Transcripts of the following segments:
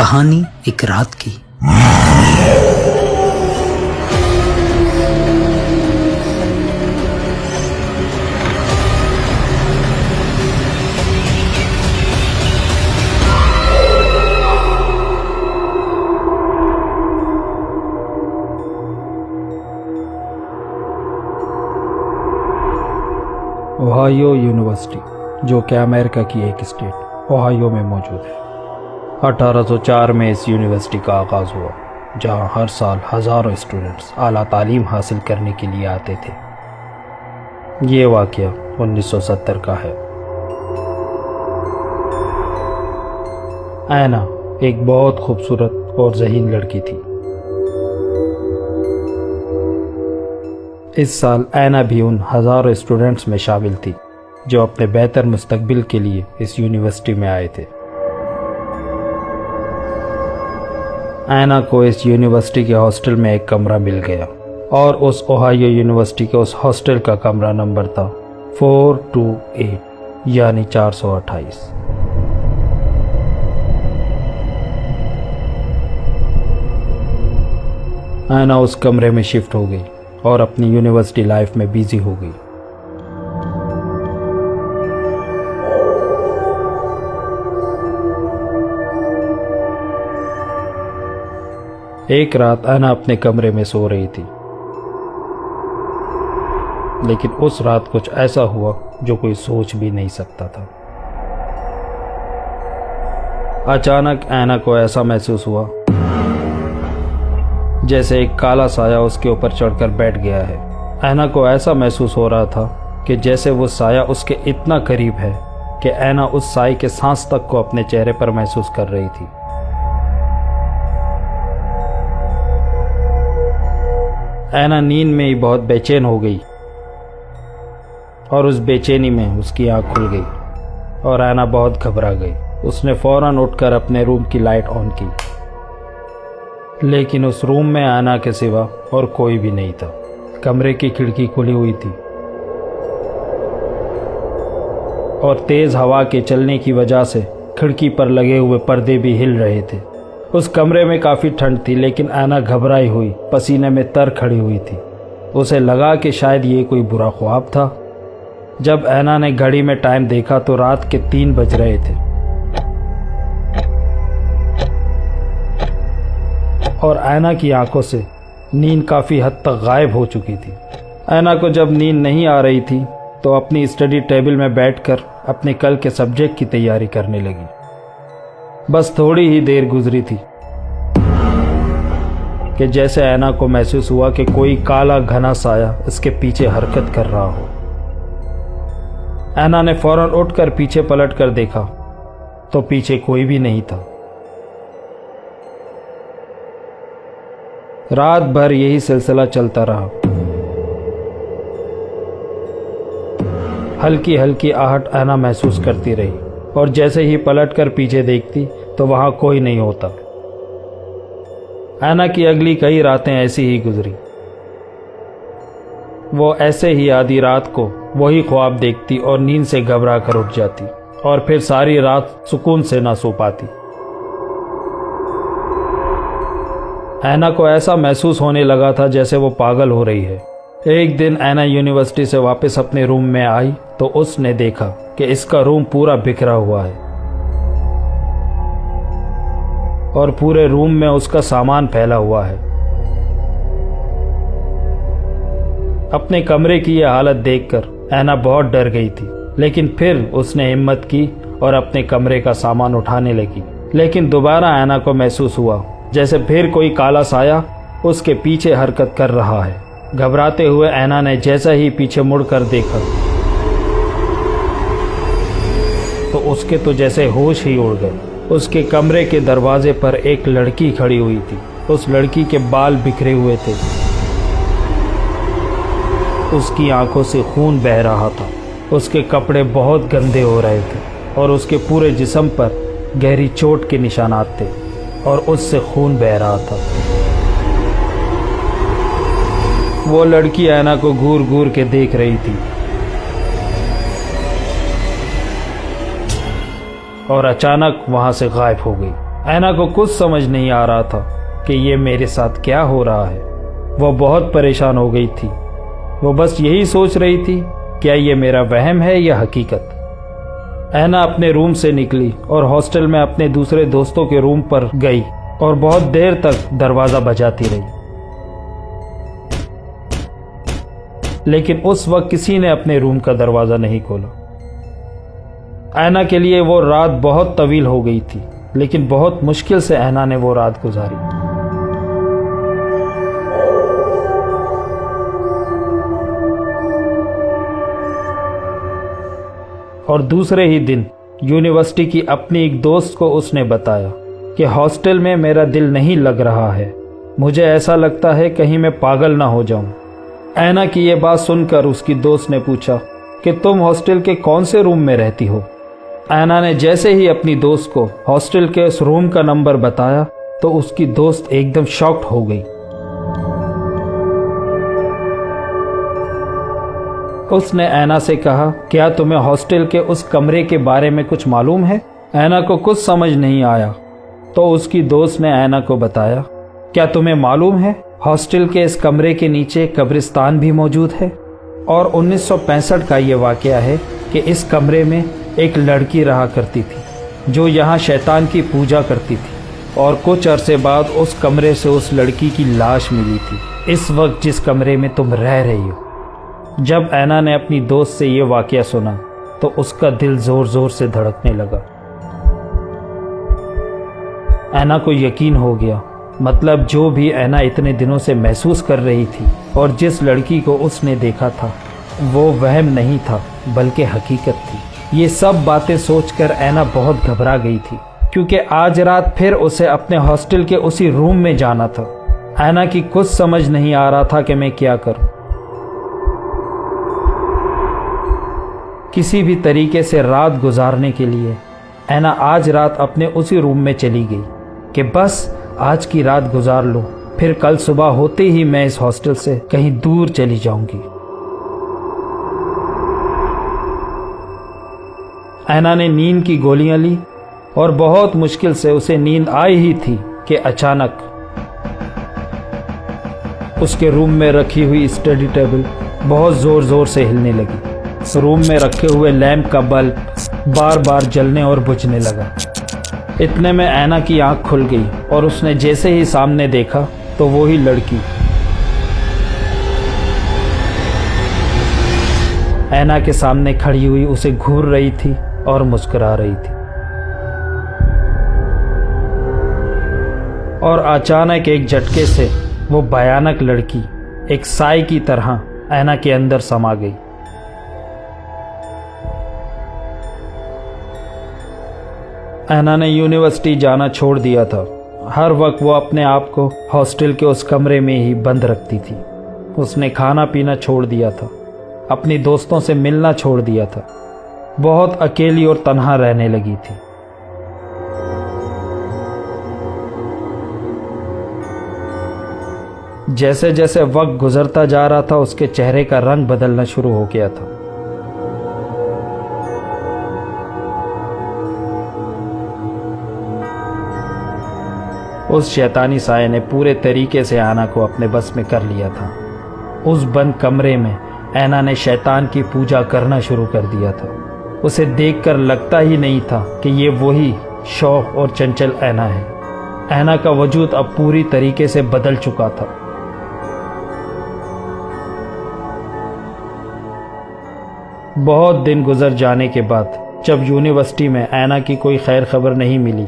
कहानी एक रात की। ओहायो यूनिवर्सिटी, जो कि अमेरिका की एक स्टेट ओहायो में मौजूद है। 1804 में इस यूनिवर्सिटी का आगाज़ हुआ, जहां हर साल हज़ारों स्टूडेंट्स आला तालीम हासिल करने के लिए आते थे। ये वाक़या 1970 का है। ऐना एक बहुत खूबसूरत और ज़हीन लड़की थी। इस साल ऐना भी उन हज़ारों स्टूडेंट्स में शामिल थी जो अपने बेहतर मुस्तकबिल के लिए इस यूनिवर्सिटी में आए थे। ऐना को इस यूनिवर्सिटी के हॉस्टल में एक कमरा मिल गया और उस ओहायो यूनिवर्सिटी के उस हॉस्टल का कमरा नंबर था 428, यानी 428। ऐना उस कमरे में शिफ्ट हो गई और अपनी यूनिवर्सिटी लाइफ में बिजी हो गई। एक रात ऐना अपने कमरे में सो रही थी, लेकिन उस रात कुछ ऐसा हुआ जो कोई सोच भी नहीं सकता था। अचानक ऐना को ऐसा महसूस हुआ जैसे एक काला साया उसके ऊपर चढ़कर बैठ गया है। ऐना को ऐसा महसूस हो रहा था कि जैसे वो साया उसके इतना करीब है कि ऐना उस साए के सांस तक को अपने चेहरे पर महसूस कर रही थी। ऐना नींद में ही बहुत बेचैन हो गई और उस बेचैनी में उसकी आंख खुल गई और ऐना बहुत घबरा गई। उसने फौरन उठकर अपने रूम की लाइट ऑन की, लेकिन उस रूम में ऐना के सिवा और कोई भी नहीं था। कमरे की खिड़की खुली हुई थी और तेज हवा के चलने की वजह से खिड़की पर लगे हुए पर्दे भी हिल रहे थे। उस कमरे में काफ़ी ठंड थी, लेकिन ऐना घबराई हुई पसीने में तर खड़ी हुई थी। उसे लगा कि शायद ये कोई बुरा ख्वाब था। जब ऐना ने घड़ी में टाइम देखा तो रात के 3 बज रहे थे और ऐना की आंखों से नींद काफ़ी हद तक गायब हो चुकी थी। ऐना को जब नींद नहीं आ रही थी तो अपनी स्टडी टेबल में बैठकर अपने कल के सब्जेक्ट की तैयारी करने लगी। बस थोड़ी ही देर गुजरी थी कि जैसे ऐना को महसूस हुआ कि कोई काला घना साया इसके पीछे हरकत कर रहा हो। ऐना ने फौरन उठकर पीछे पलटकर देखा तो पीछे कोई भी नहीं था। रात भर यही सिलसिला चलता रहा। हल्की हल्की आहट ऐना महसूस करती रही और जैसे ही पलटकर पीछे देखती तो वहां कोई नहीं होता। ऐना की अगली कई रातें ऐसी ही गुजरी। वो ऐसे ही आधी रात को वही ख्वाब देखती और नींद से घबरा कर उठ जाती और फिर सारी रात सुकून से ना सो पाती। ऐना को ऐसा महसूस होने लगा था जैसे वो पागल हो रही है। एक दिन ऐना यूनिवर्सिटी से वापस अपने रूम में आई तो उसने देखा कि इसका रूम पूरा बिखरा हुआ है और पूरे रूम में उसका सामान फैला हुआ है। अपने कमरे की यह हालत देखकर ऐना बहुत डर गई थी, लेकिन फिर उसने हिम्मत की और अपने कमरे का सामान उठाने लगी। लेकिन दोबारा ऐना को महसूस हुआ जैसे फिर कोई काला साया उसके पीछे हरकत कर रहा है। घबराते हुए ऐना ने जैसा ही पीछे मुड़कर देखा तो उसके तो जैसे होश ही उड़ गए। उसके कमरे के दरवाजे पर एक लड़की खड़ी हुई थी। उस लड़की के बाल बिखरे हुए थे, उसकी आंखों से खून बह रहा था, उसके कपड़े बहुत गंदे हो रहे थे और उसके पूरे जिस्म पर गहरी चोट के निशानात थे और उससे खून बह रहा था। वो लड़की ऐना को घूर घूर के देख रही थी और अचानक वहां से गायब हो गई। ऐना को कुछ समझ नहीं आ रहा था कि ये मेरे साथ क्या हो रहा है। वो बहुत परेशान हो गई थी। वो बस यही सोच रही थी, क्या ये मेरा वहम है या हकीकत। ऐना अपने रूम से निकली और हॉस्टल में अपने दूसरे दोस्तों के रूम पर गई और बहुत देर तक दरवाज़ा बजाती रही, लेकिन उस वक्त किसी ने अपने रूम का दरवाज़ा नहीं खोला। ऐना के लिए वो रात बहुत तवील हो गई थी, लेकिन बहुत मुश्किल से ऐना ने वो रात गुजारी। और दूसरे ही दिन यूनिवर्सिटी की अपनी एक दोस्त को उसने बताया कि हॉस्टल में मेरा दिल नहीं लग रहा है, मुझे ऐसा लगता है कहीं मैं पागल ना हो जाऊं। ऐना की ये बात सुनकर उसकी दोस्त ने पूछा कि तुम हॉस्टल के कौन से रूम में रहती हो। ऐना ने जैसे ही अपनी दोस्त को हॉस्टल के उस रूम का नंबर बताया तो उसकी दोस्त एकदम शॉक्ड हो गई। उसने ऐना से कहा, क्या तुम्हें हॉस्टल के उस कमरे के बारे में कुछ मालूम है? ऐना को कुछ समझ नहीं आया तो उसकी दोस्त ने ऐना को बताया, क्या तुम्हें मालूम है हॉस्टल के इस कमरे के नीचे कब्रिस्तान भी मौजूद है। और 1965 का ये वाकया है कि इस कमरे में एक लड़की रहा करती थी जो यहाँ शैतान की पूजा करती थी और कुछ अरसे बाद उस कमरे से उस लड़की की लाश मिली थी, इस वक्त जिस कमरे में तुम रह रही हो। जब ऐना ने अपनी दोस्त से ये वाकया सुना तो उसका दिल जोर जोर से धड़कने लगा। ऐना को यकीन हो गया, मतलब जो भी ऐना इतने दिनों से महसूस कर रही थी और जिस लड़की को उसने देखा था वो वहम नहीं था बल्कि हकीकत थी। ये सब बातें सोचकर ऐना बहुत घबरा गई थी क्योंकि आज रात फिर उसे अपने हॉस्टल के उसी रूम में जाना था। ऐना की कुछ समझ नहीं आ रहा था कि मैं क्या करूं। किसी भी तरीके से रात गुजारने के लिए ऐना आज रात अपने उसी रूम में चली गई कि बस आज की रात गुजार लो, फिर कल सुबह होते ही मैं इस हॉस्टल से कहीं दूर चली जाऊंगी। ऐना ने नींद की गोलियां ली और बहुत मुश्किल से उसे नींद आई ही थी कि अचानक उसके रूम में रखी हुई स्टडी टेबल बहुत जोर जोर से हिलने लगी। रूम में रखे हुए लैंप का बल्ब बार बार जलने और बुझने लगा। इतने में ऐना की आंख खुल गई और उसने जैसे ही सामने देखा तो वो ही लड़की ऐना के सामने खड़ी हुई उसे घूर रही थी और मुस्कुरा रही थी। और अचानक एक झटके से वो भयानक लड़की एक साई की तरह ऐना के अंदर समा गई। ऐना ने यूनिवर्सिटी जाना छोड़ दिया था। हर वक्त वो अपने आप को हॉस्टल के उस कमरे में ही बंद रखती थी। उसने खाना पीना छोड़ दिया था, अपनी दोस्तों से मिलना छोड़ दिया था, बहुत अकेली और तन्हा रहने लगी थी। जैसे जैसे वक्त गुजरता जा रहा था उसके चेहरे का रंग बदलना शुरू हो गया था। उस शैतानी साये ने पूरे तरीके से ऐना को अपने बस में कर लिया था। उस बंद कमरे में ऐना ने शैतान की पूजा करना शुरू कर दिया था। उसे देखकर लगता ही नहीं था कि ये वही शौक और चंचल ऐना है। ऐना का वजूद अब पूरी तरीके से बदल चुका था। बहुत दिन गुजर जाने के बाद जब यूनिवर्सिटी में ऐना की कोई खैर खबर नहीं मिली,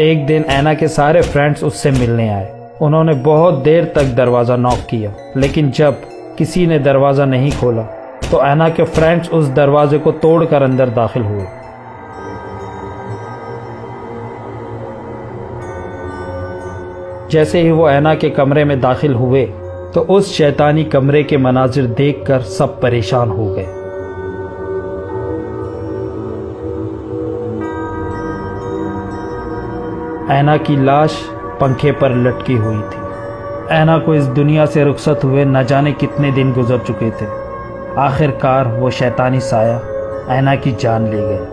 एक दिन ऐना के सारे फ्रेंड्स उससे मिलने आए। उन्होंने बहुत देर तक दरवाज़ा नॉक किया, लेकिन जब किसी ने दरवाज़ा नहीं खोला तो ऐना के फ्रेंड्स उस दरवाजे को तोड़कर अंदर दाखिल हुए। जैसे ही वो ऐना के कमरे में दाखिल हुए तो उस शैतानी कमरे के मनाजिर देखकर सब परेशान हो गए। ऐना की लाश पंखे पर लटकी हुई थी। ऐना को इस दुनिया से रुखसत हुए न जाने कितने दिन गुजर चुके थे। आखिरकार वो शैतानी साया ऐना की जान ले गया।